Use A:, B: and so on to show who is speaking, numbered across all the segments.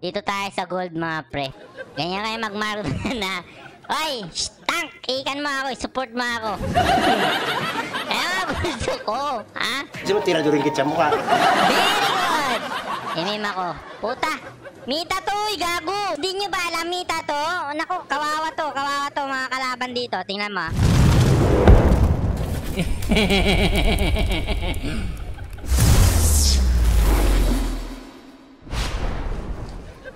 A: Dito tayo sa gold mga pre. Ganyan kayo mag-mark na. Oy, tank! Ikan mo ako, support mo ako. Gusto ko, ha?
B: Kasi mo tira doon kitsa mo ka.
A: Very good! Imim ako. Puta! Mita to, gago! Hindi nyo ba alam mita to? Naku, kawawa to mga kalaban dito. Tingnan mo.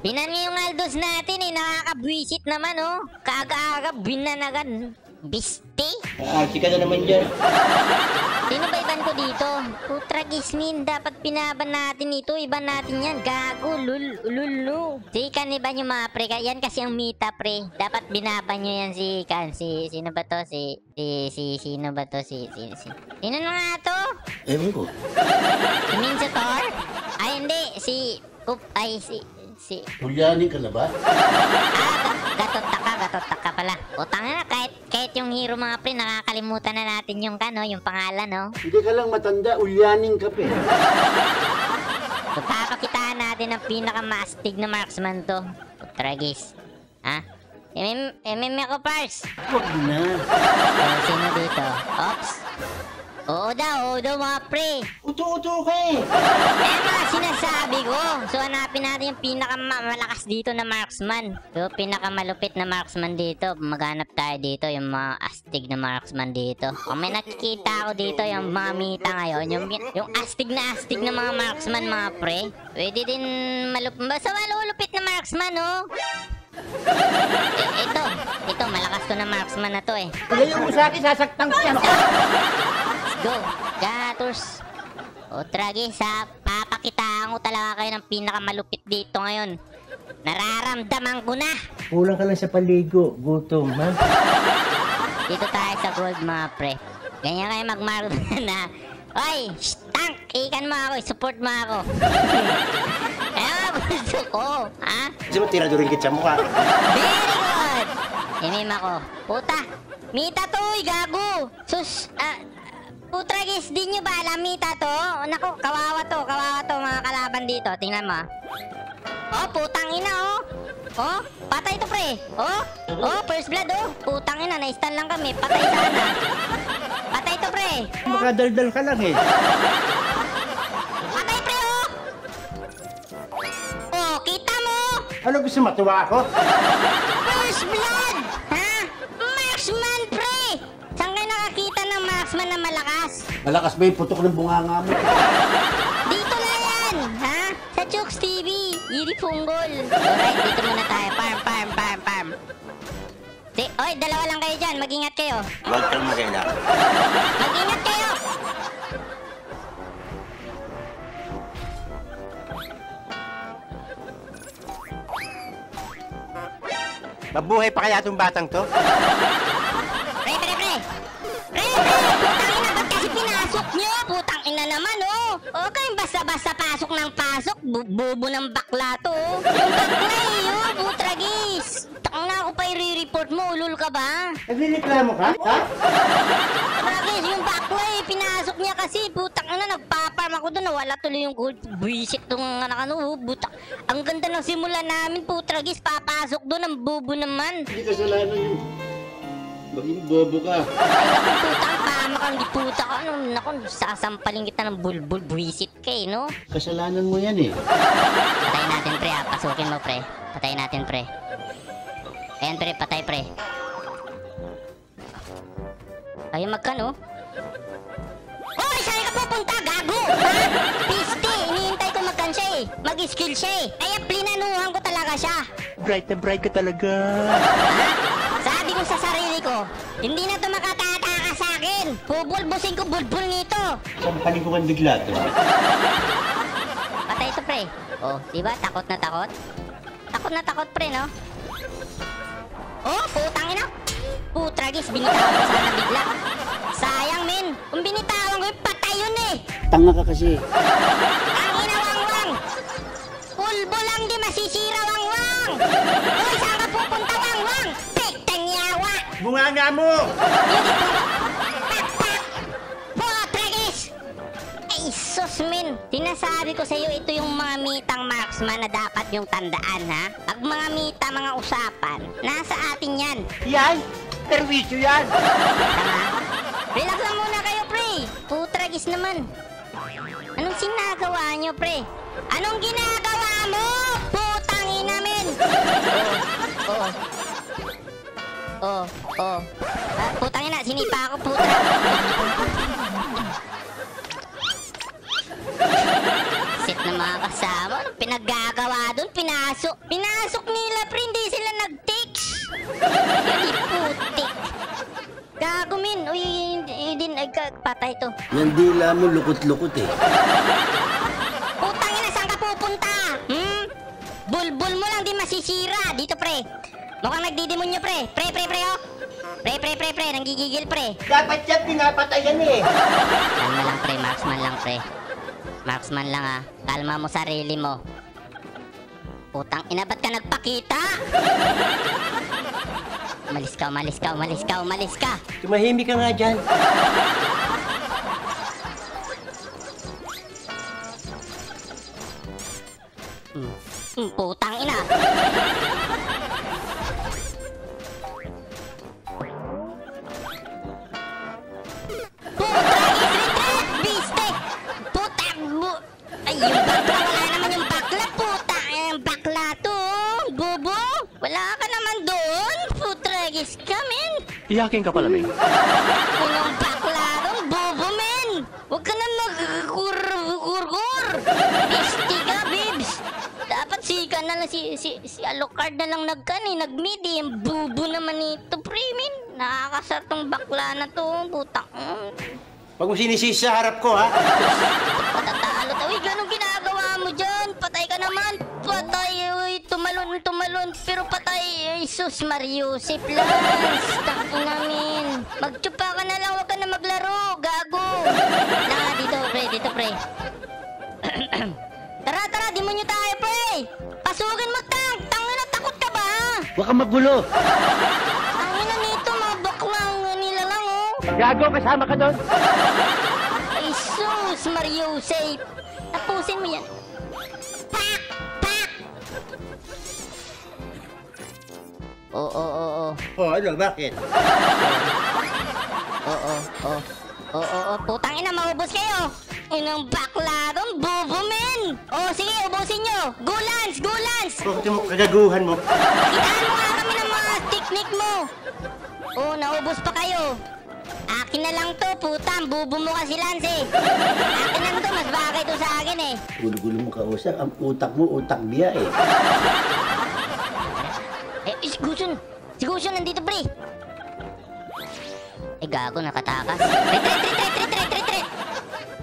A: Binan nyo yung Aldos natin nakakabwisit naman Kaga-aga, binanagan. Biste?
B: Arti ka na naman dyan.
A: Sino ba iban ko dito? Putra Gismin, dapat pinaban natin ito. Iban natin yan. Gago, lulu. Si Ikan iban yung mga pre. Yan kasi ang mita pre. Dapat binaban nyo yan si Ikan. Sino ba to? Sino ba to? Sino na nga to?
B: Ewan ko.
A: Si Minsator? Ay, hindi. Si
B: Hulyanin ka na ba?
A: Gatot taka pala. Utang na, kahit yung hero mga pre, nakakalimutan na natin yung yung pangalan,
B: Hindi ka lang matanda, ulyanin ka pa.
A: Papakitaan natin ang pinaka-mastig na marksman to. Tragis. Ha? Ako, Pars.
B: Huwag na.
A: Sino dito? Ops. Oo daw mga pre.
B: Uto-uto ka
A: Sinasabi ko. So hanapin natin yung pinakamalakas dito na marksman. So pinakamalupit na marksman dito. Maghanap tayo dito yung mga astig na marksman dito. Kung may nakikita ako dito yung mga mita ngayon, yung astig na mga marksman mga pre. Pwede din basta malulupit na marksman Ito malakas to na marksman na to
B: Pagayon mo sa akin, sasaktan ko yan.
A: Go, Gators. Tragis papakitaan ko talaga kayo ng pinakamalupit dito ngayon. Nararamdaman ko na.
B: Kulang ka lang sa paligo, gutom, ha?
A: Dito tayo sa gold mga pre. Ganyan kayo mag-mark na. Oy, tank! Ikan mo ako, support mo ako. Gusto ko, ha?
B: Kasi mo tira doon kitsa mo ka.
A: Very good! Imim ako. Puta! Mita to, gago! Putragis, di nyo ba alam mita to? Naku, kawawa to mga kalaban dito. Tingnan mo. Putang ina patay to pre. First blood Putang ina, na-stun lang kami. Patay sana. Patay to pre.
B: Makadaldal ka lang
A: Patay pre kita mo.
B: Ano gusto matuwa ako?
A: First blood! Ha? Marksman pre! Saan kayo nakakita ng marksman na malakas?
B: Malakas ba yung putok ng bunganga mo?
A: Dito na yan! Ha? Sa Chooks TV! Yiri Punggol! Alright, dito muna tayo. Farm. Oy, dalawa lang kayo dyan. Mag-ingat kayo.
B: Huwag kang maganda.
A: Mag-ingat kayo!
B: Mabuhay pa kaya itong batang to?
A: Pre! Putang ina, ba't kasi pinasok nyo? Putang ina naman, Okay, basta-basta pasok ng pasok. Bobo ng bakla to, Yung bakla Butragis. Tang na ako pa i-report mo, ulul ka ba?
B: Naglireklamo ka? Ha?
A: Butragis, yung bakla pinasok niya kasi. Putang ina, nagpaparm ako doon. Nawala tuloy yung gold. Buisit tong butak. Ang ganda ng simula namin, Butragis. Papasok doon, ang bobo naman.
B: Hindi kasalanan yun. Maging bobo ka.
A: Putang tama kang diputa ka. Naku, sasampalin kita ng bulbul. Buisit ka no?
B: Kasalanan mo yan
A: Patayin natin pre Pasukin mo pre. Patayin natin pre. Ayan pre, patay pre. Ayaw magkano? Hoy, saan ka pupunta? Gago! Piste! Hinihintay ko magkan siya Mag-skill siya Kaya plinanuhan ko talaga siya.
B: Bright na bright ka talaga.
A: Sabi ko sa sarili ko, hindi na ito makatataka sa akin. Bubulbusin ko bulbul nito.
B: Sampaling ko kang bigla to.
A: Patay ito pre. Diba? Takot na takot. Takot na takot pre, no? Putang ina. Putragis, binitawan ko sana bigla. Sayang men. Kung binitawan ko yung patay yun
B: Tanga ka kasi.
A: Ang ina wang-wang. Pulbo lang di masisira wang-wang. Hoy, saan ka pupunta wang-wang? Pektang yawa.
B: Bunganga mo!
A: Putragis. Ay, sus, men. Sinasabi ko sa'yo, ito yung mga mitang marksman na dapat yung tandaan, ha? Pag mga mita, mga usapan, nasa atin yan.
C: Yan! Perwisyo yan!
A: Tama? Relax lang muna kayo, pre. Putragis naman. Anong sinagawa nyo, pre? Anong ginagawa mo? Putang ina, men. Putang ina, sinipa ako, putra. Sit na mga kasama. Anong pinaggagawa doon? Pinasok nila, pre. Hindi sila nag-takes. Hindi putik. Gago, min. Uy, din, patay to.
B: Yan dila mo lukot-lukot eh.
A: Putang ina, saan ka pupunta? Bulbul mo lang, di masisira. Dito, pre. Mukhang nagdidemonyo, pre. Pre, oh. Pre, nanggigigil, pre.
C: Dapat yan pinapatayan eh.
A: Kalma lang, pre. Marksman lang, pre. Marksman lang, ha. Kalma mo sarili mo. Putang ina, ba't ka nagpakita? Umalis ka.
C: Tumahimik ka nga dyan.
A: Putang ina. Ay, yung bakla, wala naman yung bakla, puta. Yung bakla to, bobo. Wala ka naman doon. Putragis ka, men.
D: Iyakin ka pala, Ming.
A: Yung bakla doon, bobo, men. Huwag ka na mag-kur-kur. Pisti ka, bibs. Dapat sika na lang si Alucard na lang nag-midi. Yung bobo naman ito, pre, men. Nakakasar tong bakla na to, putang.
C: Huwag mo sinisisi sa harap ko, ha?
A: Patatalo tayo. Uy, ganun ginagawa mo dyan. Patay ka naman. Patay. Uy, tumalon. Pero patay. Ay, sus, Mariusip Lance. Taki namin. Magtsupa ka na lang. Huwag ka na maglaro. Gago. Dito, pre. Tara. Demonyo tayo, pre. Pasukin mo, tank. Tangina, takot ka ba?
C: Huwag kang magulo.
A: Tangina nito, mga baklang nila lang, oh.
C: Gago, kasama ka doon.
A: Ay, sus, Mariusip. Tapusin mo yan. Pak! Oo.
C: Oh, ano, bakit?
A: Oo. Putang ina, maubos kayo. Inang bakla doon, bobo, men. Sige, ubusin nyo. Gulans.
C: Bakit mo kagaguhan mo?
A: Kitaan mo nga kami ng mga technique mo. Naubos pa kayo. Akin na lang to, putang. Bubo mo kasi, Lance, eh. Akin lang to, mas bagay to sa akin, eh.
B: Gulo-gulo mo kausap. Ang utak mo, utak biya eh.
A: Si Gusion, nandito, pre. Gago, nakatakas. Retreat.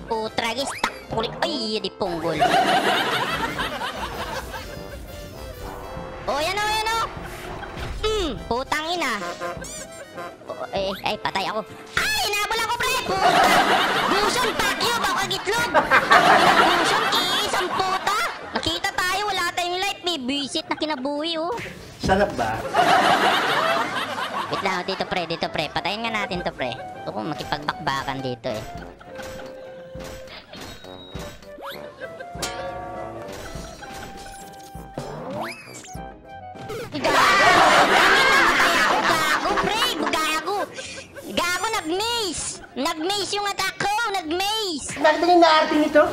A: Putragis, takpulik. Ay, di punggol. Yan o. Putang ina. Patay ako. Ay, inabol ako, pre. Putang. Gusion, pakyo, baka gitlog. Gusion, kiis ang puta. Nakita tayo, wala tayong light. May visit na kinabuhi, oh.
C: Sarap ba?
A: Wait lang, dito, pre. Patayin nga natin to, pre. Gusto ko makipagbakbakan dito, eh. Gago, nag-maze yung attack ko, nag-maze.
C: Bakit ba yung naarting ito?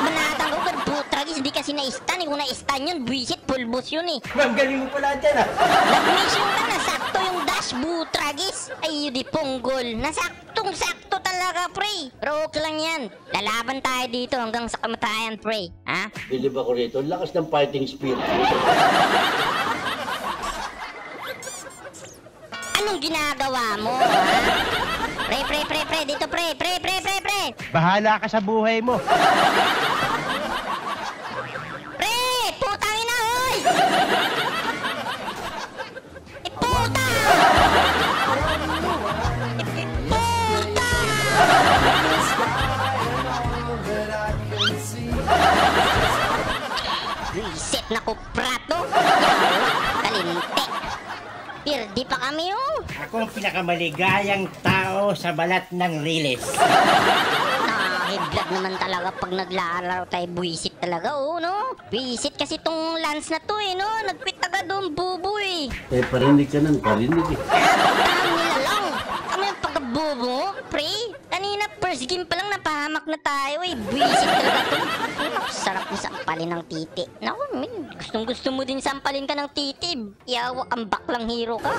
A: Binatang ko, pero putragis, hindi kasi na-stun. Kung na-stun yun, buwisit, pulbos yun, eh.
C: Ma'am, galing mo pala dyan, ha?
A: Nag-maze yung nasakto yung dash, butragis. Ay, di punggol. Nasaktong-sakto talaga, pre. Pero okay lang yan. Lalaban tayo dito hanggang sa kamatayan, pre. Ha?
B: Bilib ako rito. Lakas ng fighting spirit.
A: Anong ginagawa mo, ha? Pre. Dito, pre.
C: Bahala ka sa buhay mo.
A: Pre! Putang ina, hoy! Puta! Reset na ko, prato! Yawa! Kalinte! Pirdi pa kami, oh!
C: Ako ang pinakamaligayang tao sa balat ng Riles.
A: Nakaka-vlog naman talaga pag naglalaro tayo. Buisit talaga, oh, no? Buisit kasi tong Lance na to, eh, no? Nag-quit agad doon, bubo, eh.
B: Eh, parinig ka ng parinig eh.
A: Pagkahan nila lang. Kami yung pagkabobo, pre. Kanina, first game pa lang napahamak na tayo, eh. Buisit talaga to. Sarap na sampalin ng titi. Naku, min, gustong-gusto mo din sampalin ka ng titi. Yawa, ang baklang hero ka.